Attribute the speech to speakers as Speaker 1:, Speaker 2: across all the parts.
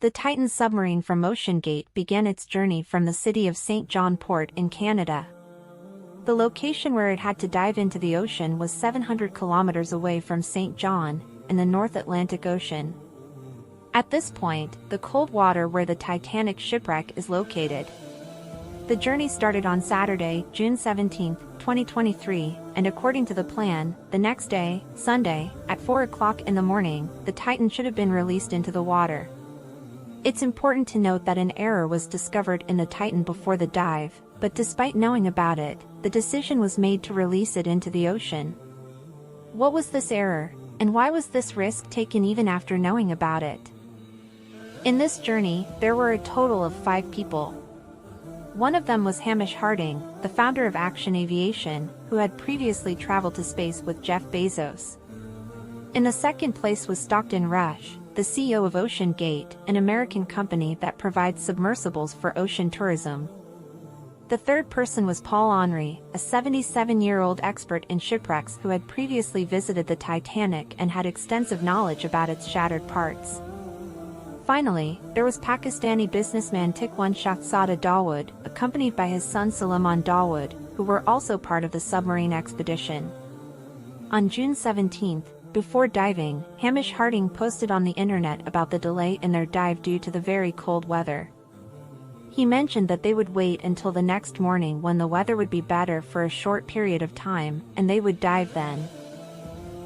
Speaker 1: The Titan submarine from OceanGate began its journey from the city of St. John Port in Canada. The location where it had to dive into the ocean was 700 kilometers away from St. John, in the North Atlantic Ocean. At this point, the cold water where the Titanic shipwreck is located. The journey started on Saturday, June 17, 2023, and according to the plan, the next day, Sunday, at 4 o'clock in the morning, the Titan should have been released into the water. It's important to note that an error was discovered in the Titan before the dive, but despite knowing about it, the decision was made to release it into the ocean. What was this error, and why was this risk taken even after knowing about it? In this journey, there were a total of 5 people. One of them was Hamish Harding, the founder of Action Aviation, who had previously traveled to space with Jeff Bezos. In the second place was Stockton Rush, the CEO of OceanGate, an American company that provides submersibles for ocean tourism. The third person was Paul Henry, a 77-year-old expert in shipwrecks who had previously visited the Titanic and had extensive knowledge about its shattered parts. Finally, there was Pakistani businessman Tikhwan Shahzada Dawood, accompanied by his son Suleiman Dawood, who were also part of the submarine expedition. On June 17, before diving, Hamish Harding posted on the internet about the delay in their dive due to the very cold weather. He mentioned that they would wait until the next morning when the weather would be better for a short period of time, and they would dive then.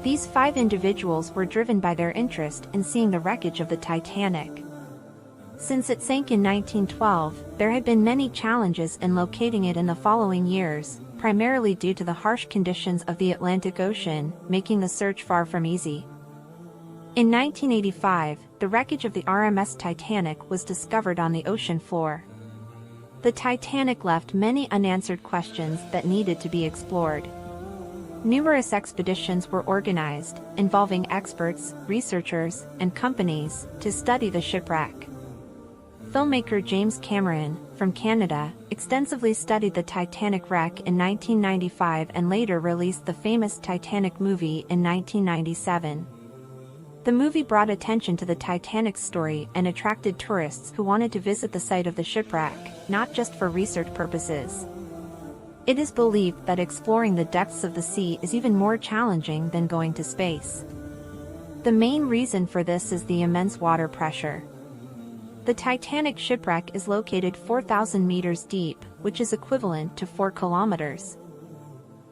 Speaker 1: These 5 individuals were driven by their interest in seeing the wreckage of the Titanic. Since it sank in 1912, there had been many challenges in locating it in the following years, primarily due to the harsh conditions of the Atlantic Ocean, making the search far from easy. In 1985, the wreckage of the RMS Titanic was discovered on the ocean floor. The Titanic left many unanswered questions that needed to be explored. Numerous expeditions were organized, involving experts, researchers, and companies, to study the shipwreck. Filmmaker James Cameron, from Canada, extensively studied the Titanic wreck in 1995 and later released the famous Titanic movie in 1997. The movie brought attention to the Titanic's story and attracted tourists who wanted to visit the site of the shipwreck, not just for research purposes. It is believed that exploring the depths of the sea is even more challenging than going to space. The main reason for this is the immense water pressure. The Titanic shipwreck is located 4,000 meters deep, which is equivalent to 4 kilometers.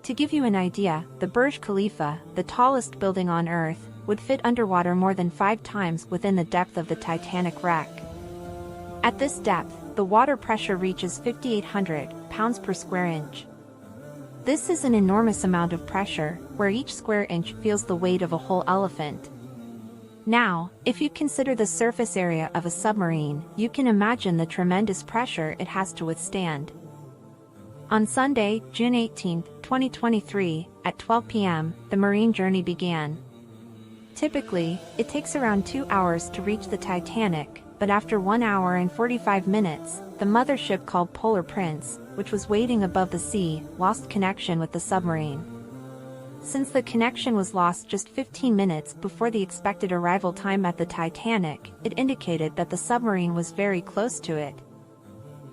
Speaker 1: To give you an idea, the Burj Khalifa, the tallest building on Earth, would fit underwater more than 5 times within the depth of the Titanic wreck. At this depth, the water pressure reaches 5,800 pounds per square inch. This is an enormous amount of pressure, where each square inch feels the weight of a whole elephant. Now, if you consider the surface area of a submarine, you can imagine the tremendous pressure it has to withstand. On Sunday, June 18, 2023, at 12 p.m., the marine journey began. Typically, it takes around 2 hours to reach the Titanic, but after 1 hour and 45 minutes, the mothership called Polar Prince, which was waiting above the sea, lost connection with the submarine. Since the connection was lost just 15 minutes before the expected arrival time at the Titanic, it indicated that the submarine was very close to it.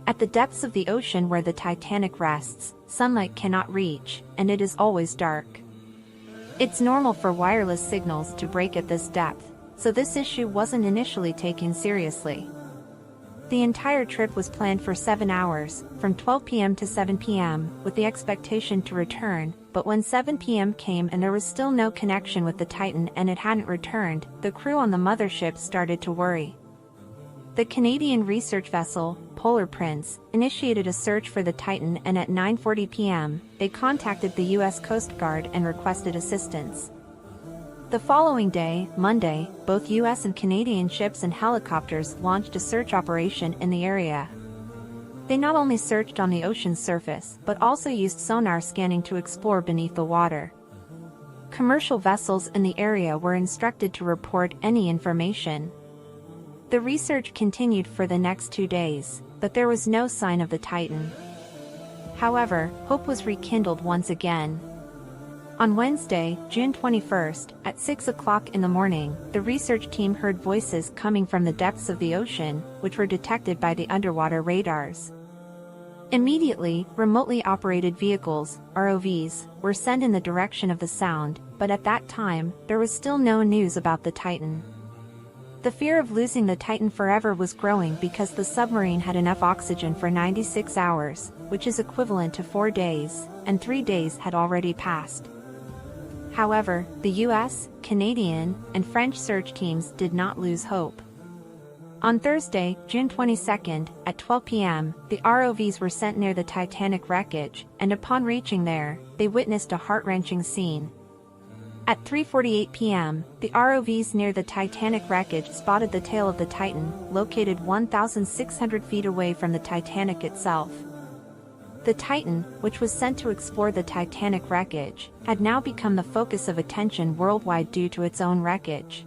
Speaker 1: At the depths of the ocean where the Titanic rests, sunlight cannot reach, and it is always dark. It's normal for wireless signals to break at this depth, so this issue wasn't initially taken seriously. The entire trip was planned for 7 hours, from 12 p.m. to 7 p.m., with the expectation to return, but when 7 p.m. came and there was still no connection with the Titan and it hadn't returned, the crew on the mothership started to worry. The Canadian research vessel, Polar Prince, initiated a search for the Titan, and at 9:40 p.m., they contacted the U.S. Coast Guard and requested assistance. The following day, Monday, both U.S. and Canadian ships and helicopters launched a search operation in the area. They not only searched on the ocean's surface, but also used sonar scanning to explore beneath the water. Commercial vessels in the area were instructed to report any information. The research continued for the next 2 days, but there was no sign of the Titan. However, hope was rekindled once again. On Wednesday, June 21st, at 6 o'clock in the morning, the research team heard voices coming from the depths of the ocean, which were detected by the underwater radars. Immediately, remotely operated vehicles, ROVs, were sent in the direction of the sound, but at that time, there was still no news about the Titan. The fear of losing the Titan forever was growing because the submarine had enough oxygen for 96 hours, which is equivalent to 4 days, and 3 days had already passed. However, the US, Canadian, and French search teams did not lose hope. On Thursday, June 22nd, at 12 p.m., the ROVs were sent near the Titanic wreckage, and upon reaching there, they witnessed a heart-wrenching scene. At 3:48 p.m., the ROVs near the Titanic wreckage spotted the tail of the Titan, located 1,600 feet away from the Titanic itself. The Titan, which was sent to explore the Titanic wreckage, had now become the focus of attention worldwide due to its own wreckage.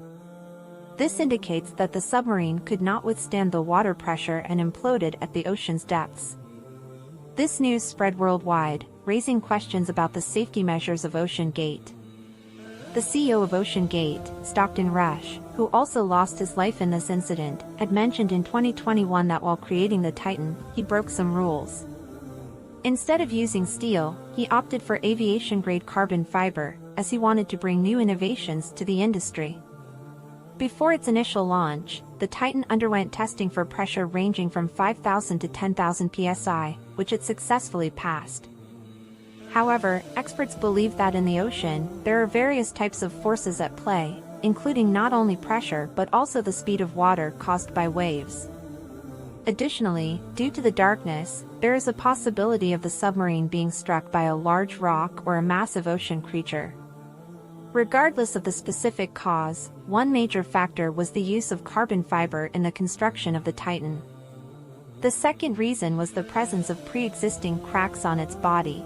Speaker 1: This indicates that the submarine could not withstand the water pressure and imploded at the ocean's depths. This news spread worldwide, raising questions about the safety measures of Ocean Gate. The CEO of Ocean Gate, Stockton Rush, who also lost his life in this incident, had mentioned in 2021 that while creating the Titan, he broke some rules. Instead of using steel, he opted for aviation-grade carbon fiber, as he wanted to bring new innovations to the industry. Before its initial launch, the Titan underwent testing for pressure ranging from 5,000 to 10,000 psi, which it successfully passed. However, experts believe that in the ocean, there are various types of forces at play, including not only pressure but also the speed of water caused by waves. Additionally, due to the darkness, there is a possibility of the submarine being struck by a large rock or a massive ocean creature. Regardless of the specific cause, one major factor was the use of carbon fiber in the construction of the Titan. The second reason was the presence of pre-existing cracks on its body.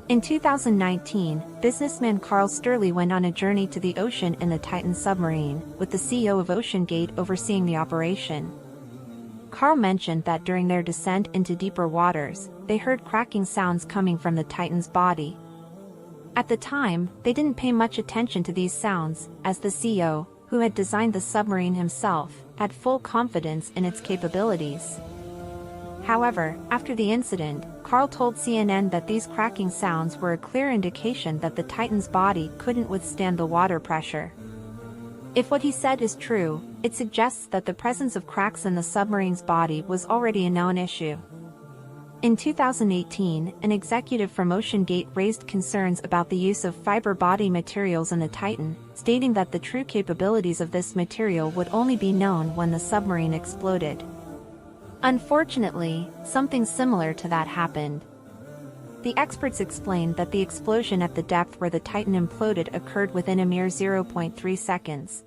Speaker 1: In 2019, businessman Carl Sturley went on a journey to the ocean in the Titan submarine, with the CEO of Ocean Gate overseeing the operation. Carl mentioned that during their descent into deeper waters, they heard cracking sounds coming from the Titan's body. At the time, they didn't pay much attention to these sounds, as the CEO, who had designed the submarine himself, had full confidence in its capabilities. However, after the incident, Carl told CNN that these cracking sounds were a clear indication that the Titan's body couldn't withstand the water pressure. If what he said is true, it suggests that the presence of cracks in the submarine's body was already a known issue. In 2018, an executive from Ocean Gate raised concerns about the use of fiber body materials in the Titan, stating that the true capabilities of this material would only be known when the submarine exploded. Unfortunately, something similar to that happened. The experts explained that the explosion at the depth where the Titan imploded occurred within a mere 0.3 seconds.